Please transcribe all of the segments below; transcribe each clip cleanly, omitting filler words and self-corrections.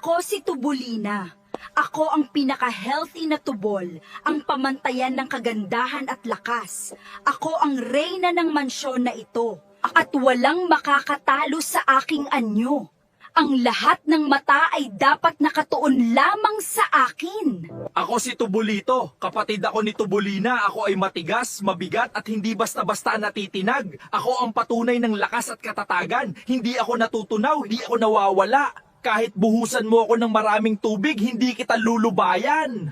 Ako si Tubulina. Ako ang pinaka-healthy na tubol, ang pamantayan ng kagandahan at lakas. Ako ang reyna ng mansyon na ito, at walang makakatalo sa aking anyo. Ang lahat ng mata ay dapat nakatuon lamang sa akin. Ako si Tubulito, kapatid ako ni Tubulina. Ako ay matigas, mabigat at hindi basta-basta natitinag. Ako ang patunay ng lakas at katatagan. Hindi ako natutunaw, hindi ako nawawala. Kahit buhusan mo ako ng maraming tubig, hindi kita lulubayan.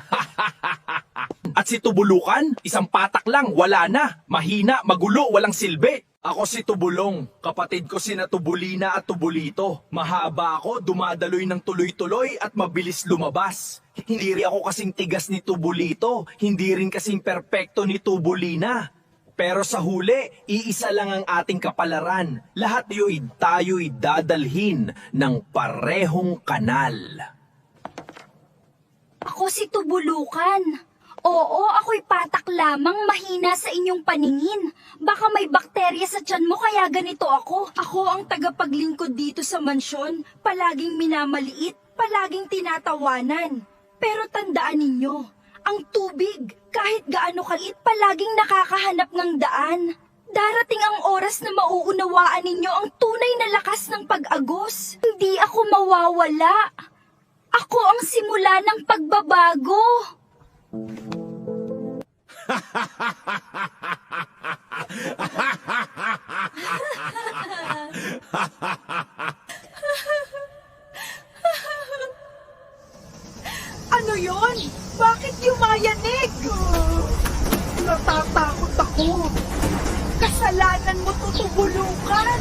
At si Tubulukan, isang patak lang, wala na. Mahina, magulo, walang silbi. Ako si Tubulong, kapatid ko sina Tubulina at Tubulito. Mahaba ako, dumadaloy ng tuloy-tuloy at mabilis lumabas. Hindi rin ako kasing tigas ni Tubulito, hindi rin kasing perpekto ni Tubulina. Pero sa huli, iisa lang ang ating kapalaran. Lahat tayo'y dadalhin ng parehong kanal. Ako si Tubulukan. Oo, ako'y patak lamang, mahina sa inyong paningin. Baka may bakterya sa tiyan mo kaya ganito ako. Ako ang tagapaglingkod dito sa mansyon, palaging minamaliit, palaging tinatawanan. Pero tandaan ninyo, ang tubig, kahit gaano kaliit, palaging nakakahanap ng daan. Darating ang oras na mauunawaan ninyo ang tunay na lakas ng pag-agos. Hindi ako mawawala. Ako ang simula ng pagbabago. Ano yon? Bakit yumayanig? Natatakot ako. Kasalanan mo, Tubulukan.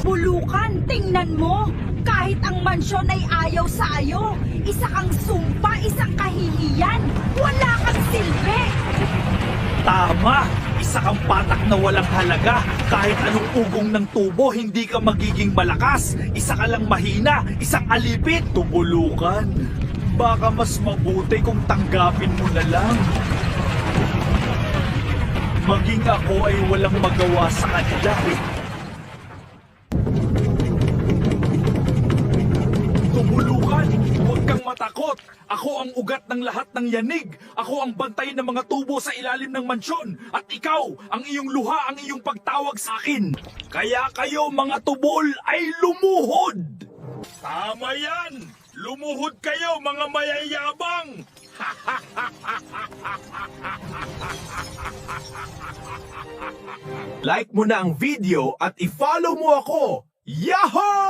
Bulukan, tingnan mo. Kahit ang mansyon ay ayaw sa iyo, isa kang sumpa, isang kahihiyan, wala kang silbi. Tama! Isa kang patak na walang halaga. Kahit anong ugong ng tubo, hindi ka magiging malakas. Isa ka lang mahina, isang alipit. Tubulukan. Baka mas mabuti kung tanggapin mo na lang. Maging ako ay walang magawa sa kanila. Tubulukan, huwag kang matakot. Ako ang ugat ng lahat ng yanig. Ako ang bantay ng mga tubo sa ilalim ng mansyon. At ikaw, ang iyong luha, ang iyong pagtawag sa akin. Kaya kayo mga tubol ay lumuhod. Tama yan! Lumuhod kayo mga mayayabang! Like mo na ang video at i-follow mo ako. Yahoo!